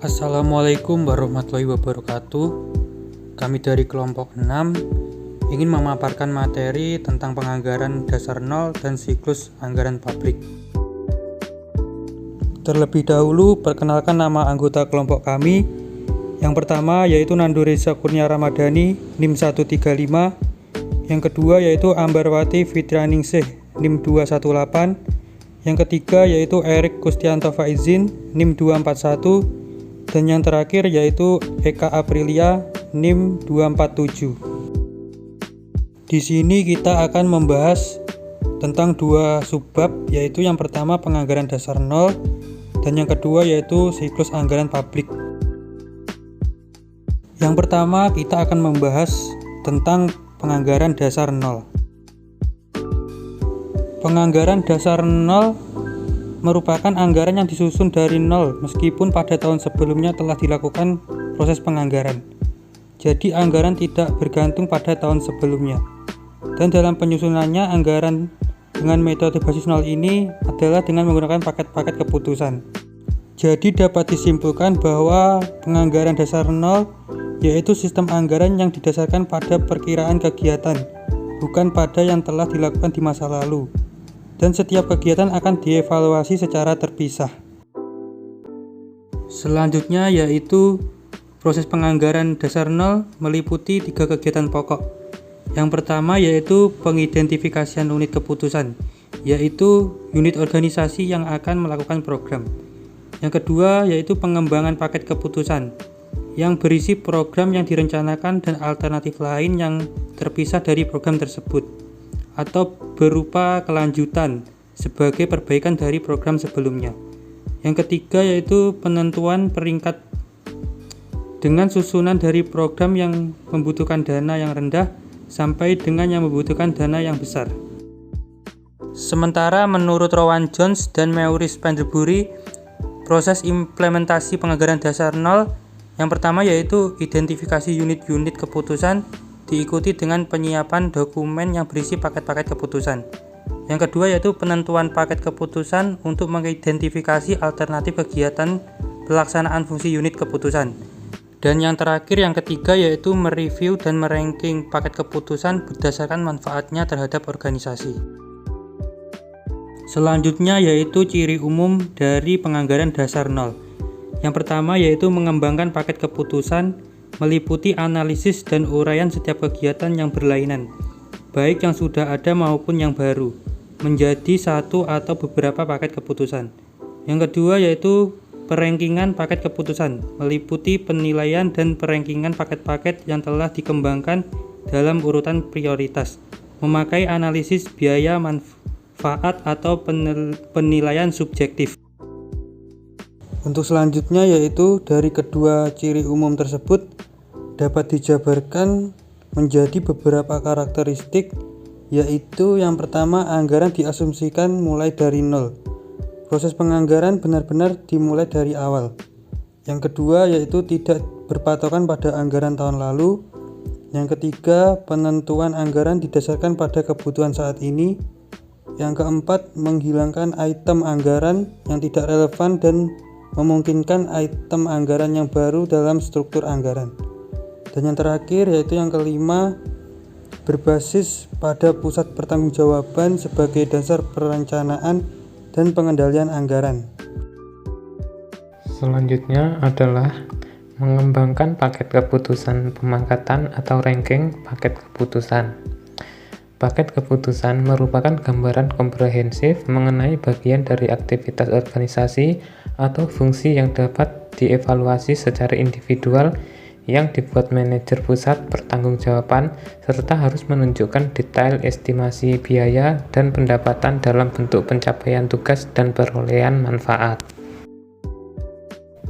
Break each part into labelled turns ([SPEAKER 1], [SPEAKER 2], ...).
[SPEAKER 1] Assalamualaikum warahmatullahi wabarakatuh. Kami dari kelompok 6 ingin memaparkan materi tentang penganggaran dasar nol dan siklus anggaran publik. Terlebih dahulu, perkenalkan nama anggota kelompok kami. Yang pertama yaitu Nando Reza Kurnia Ramadhani, NIM 135. Yang kedua yaitu Ambarwati Fitrianingsih, NIM 218. Yang ketiga yaitu Erik Kustianto Faizin, NIM 241. Dan yang terakhir yaitu Eka Aprilia, NIM 247. Di sini kita akan membahas tentang dua subbab, yaitu yang pertama penganggaran dasar nol dan yang kedua yaitu siklus anggaran publik. Yang pertama kita akan membahas tentang penganggaran dasar nol. Penganggaran dasar nol merupakan anggaran yang disusun dari nol meskipun pada tahun sebelumnya telah dilakukan proses penganggaran. Jadi anggaran tidak bergantung pada tahun sebelumnya. Dan dalam penyusunannya, anggaran dengan metode basis nol ini adalah dengan menggunakan paket-paket keputusan. Jadi dapat disimpulkan bahwa penganggaran dasar nol yaitu sistem anggaran yang didasarkan pada perkiraan kegiatan, bukan pada yang telah dilakukan di masa lalu. Dan setiap kegiatan akan dievaluasi secara terpisah. Selanjutnya yaitu proses penganggaran dasar nol meliputi 3 kegiatan pokok. Yang pertama yaitu pengidentifikasian unit keputusan, yaitu unit organisasi yang akan melakukan program. Yang kedua yaitu pengembangan paket keputusan, yang berisi program yang direncanakan dan alternatif lain yang terpisah dari program tersebut, atau berupa kelanjutan sebagai perbaikan dari program sebelumnya. Yang ketiga yaitu penentuan peringkat dengan susunan dari program yang membutuhkan dana yang rendah sampai dengan yang membutuhkan dana yang besar. Sementara menurut Rowan Jones dan Maurice Penderbury, proses implementasi penganggaran dasar nol yang pertama yaitu identifikasi unit-unit keputusan, diikuti dengan penyiapan dokumen yang berisi paket-paket keputusan. Yang kedua yaitu penentuan paket keputusan untuk mengidentifikasi alternatif kegiatan pelaksanaan fungsi unit keputusan. Dan yang terakhir, yang ketiga yaitu mereview dan meranking paket keputusan berdasarkan manfaatnya terhadap organisasi. Selanjutnya yaitu ciri umum dari penganggaran dasar nol. Yang pertama yaitu mengembangkan paket keputusan, meliputi analisis dan uraian setiap kegiatan yang berlainan, baik yang sudah ada maupun yang baru, menjadi satu atau beberapa paket keputusan. Yang kedua yaitu perankingan paket keputusan, meliputi penilaian dan perankingan paket-paket yang telah dikembangkan dalam urutan prioritas, memakai analisis biaya manfaat atau penilaian subjektif. Untuk selanjutnya yaitu dari kedua ciri umum tersebut dapat dijabarkan menjadi beberapa karakteristik, yaitu yang pertama anggaran diasumsikan mulai dari nol. Proses penganggaran benar-benar dimulai dari awal. Yang kedua yaitu tidak berpatokan pada anggaran tahun lalu. Yang ketiga, penentuan anggaran didasarkan pada kebutuhan saat ini. Yang keempat, menghilangkan item anggaran yang tidak relevan dan memungkinkan item anggaran yang baru dalam struktur anggaran. Dan yang terakhir yaitu yang kelima, berbasis pada pusat pertanggungjawaban sebagai dasar perencanaan dan pengendalian anggaran.
[SPEAKER 2] Selanjutnya adalah mengembangkan paket keputusan pemangkatan atau ranking paket keputusan. Paket keputusan merupakan gambaran komprehensif mengenai bagian dari aktivitas organisasi atau fungsi yang dapat dievaluasi secara individual yang dibuat manajer pusat pertanggungjawaban serta harus menunjukkan detail estimasi biaya dan pendapatan dalam bentuk pencapaian tugas dan perolehan manfaat.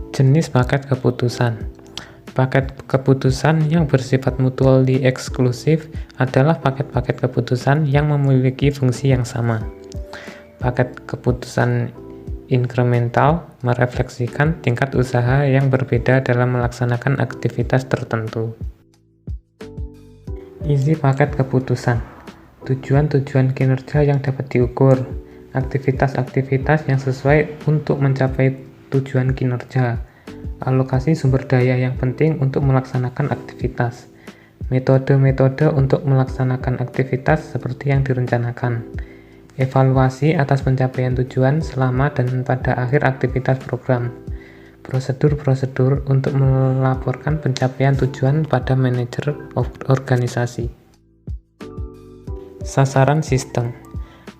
[SPEAKER 2] Jenis paket keputusan. Paket keputusan yang bersifat mutually eksklusif adalah paket-paket keputusan yang memiliki fungsi yang sama. Paket keputusan inkremental merefleksikan tingkat usaha yang berbeda dalam melaksanakan aktivitas tertentu. Isi paket keputusan. Tujuan-tujuan kinerja yang dapat diukur, aktivitas-aktivitas yang sesuai untuk mencapai tujuan kinerja, alokasi sumber daya yang penting untuk melaksanakan aktivitas, metode-metode untuk melaksanakan aktivitas seperti yang direncanakan, evaluasi atas pencapaian tujuan selama dan pada akhir aktivitas program, prosedur-prosedur untuk melaporkan pencapaian tujuan pada manajer organisasi. Sasaran sistem.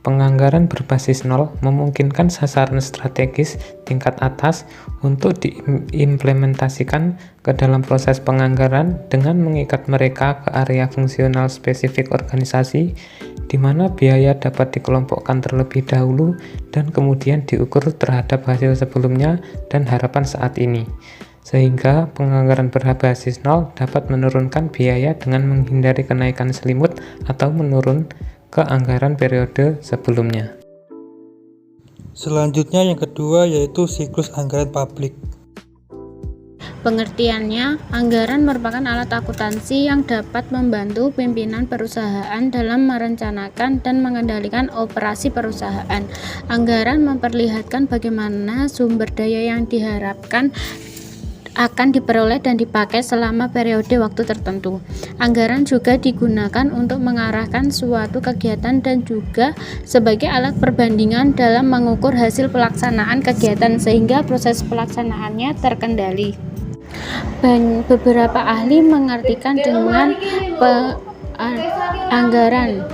[SPEAKER 2] Penganggaran berbasis nol memungkinkan sasaran strategis tingkat atas untuk diimplementasikan ke dalam proses penganggaran dengan mengikat mereka ke area fungsional spesifik organisasi, di mana biaya dapat dikelompokkan terlebih dahulu dan kemudian diukur terhadap hasil sebelumnya dan harapan saat ini. Sehingga penganggaran berbasis nol dapat menurunkan biaya dengan menghindari kenaikan selimut atau menurun ke anggaran periode sebelumnya.
[SPEAKER 1] Selanjutnya yang kedua yaitu siklus anggaran publik.
[SPEAKER 3] Pengertiannya, anggaran merupakan alat akuntansi yang dapat membantu pimpinan perusahaan dalam merencanakan dan mengendalikan operasi perusahaan. Anggaran memperlihatkan bagaimana sumber daya yang diharapkan akan diperoleh dan dipakai selama periode waktu tertentu. Anggaran juga digunakan untuk mengarahkan suatu kegiatan dan juga sebagai alat perbandingan dalam mengukur hasil pelaksanaan kegiatan sehingga proses pelaksanaannya terkendali. Beberapa ahli mengartikan dengan anggaran.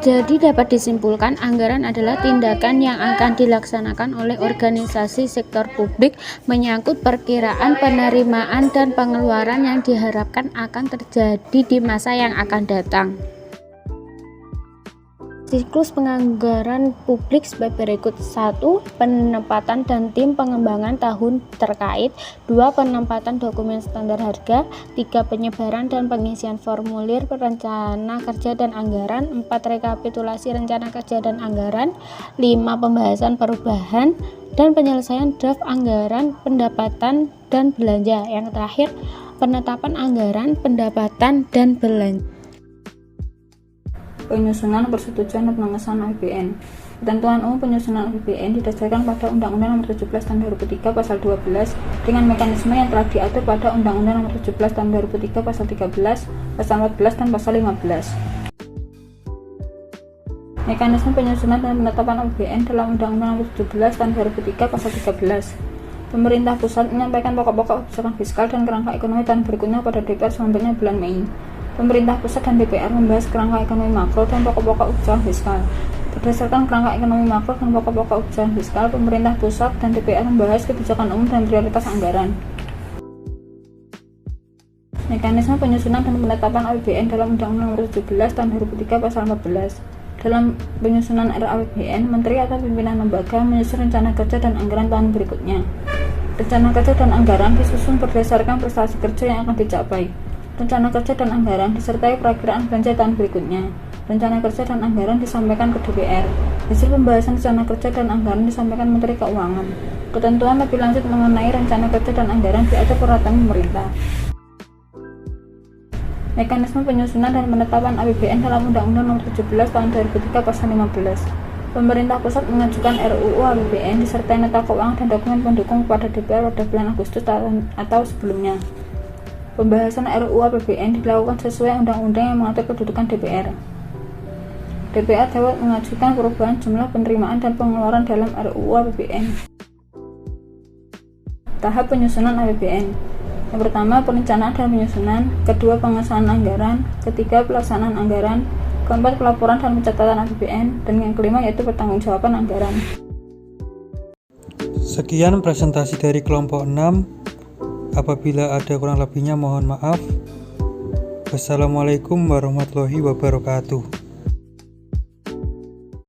[SPEAKER 3] Jadi dapat disimpulkan anggaran adalah tindakan yang akan dilaksanakan oleh organisasi sektor publik menyangkut perkiraan penerimaan dan pengeluaran yang diharapkan akan terjadi di masa yang akan datang. Siklus penganggaran publik sebagai berikut. 1. Penempatan dan tim pengembangan tahun terkait. 2. Penempatan dokumen standar harga. 3. Penyebaran dan pengisian formulir rencana kerja dan anggaran. 4. Rekapitulasi rencana kerja dan anggaran. 5. Pembahasan perubahan dan penyelesaian draft anggaran pendapatan dan belanja. Yang terakhir, penetapan anggaran pendapatan dan belanja.
[SPEAKER 4] Penyusunan, persetujuan, dan pengesahan APBN. Ketentuan umum penyusunan APBN didasarkan pada Undang-Undang Nomor 17 Tahun 2003 Pasal 12 dengan mekanisme yang telah diatur pada Undang-Undang Nomor 17 Tahun 2003 Pasal 13, Pasal 14, dan Pasal 15. Mekanisme penyusunan dan penetapan APBN dalam Undang-Undang Nomor 17 Tahun 2003 Pasal 13. Pemerintah pusat menyampaikan pokok-pokok kebijakan fiskal dan kerangka ekonomi tahun berikutnya pada DPR selambatnya bulan Mei. Pemerintah pusat dan DPR membahas kerangka ekonomi makro dan pokok-pokok kebijakan fiskal. Berdasarkan kerangka ekonomi makro dan pokok-pokok kebijakan fiskal, pemerintah pusat dan DPR membahas kebijakan umum dan prioritas anggaran. Mekanisme penyusunan dan penetapan APBN dalam Undang-Undang Nomor 17 Tahun 2003 Pasal 14. Dalam penyusunan RAPBN, Menteri atau pimpinan lembaga menyusun rencana kerja dan anggaran tahun berikutnya. Rencana kerja dan anggaran disusun berdasarkan prestasi kerja yang akan dicapai. Rencana kerja dan anggaran disertai perakiraan belanja tahun berikutnya. Rencana kerja dan anggaran disampaikan ke DPR. Hasil pembahasan rencana kerja dan anggaran disampaikan Menteri Keuangan. Ketentuan lebih lanjut mengenai rencana kerja dan anggaran diatur peraturan pemerintah. Mekanisme penyusunan dan penetapan APBN dalam Undang-Undang Nomor 17 Tahun 2003 Pasal 15. Pemerintah pusat mengajukan RUU APBN disertai nota keuangan dan dokumen pendukung kepada DPR pada bulan Agustus atau sebelumnya. Pembahasan RUU APBN dilakukan sesuai undang-undang yang mengatur kedudukan DPR. DPR dapat mengajukan perubahan jumlah penerimaan dan pengeluaran dalam RUU APBN. Tahap penyusunan APBN. Yang pertama, perencanaan dan penyusunan. Kedua, pengesahan anggaran. Ketiga, pelaksanaan anggaran. Keempat, pelaporan dan pencatatan APBN. Dan yang kelima yaitu pertanggungjawaban anggaran.
[SPEAKER 1] Sekian presentasi dari kelompok 6. Apabila ada kurang lebihnya mohon maaf. Wassalamualaikum warahmatullahi wabarakatuh.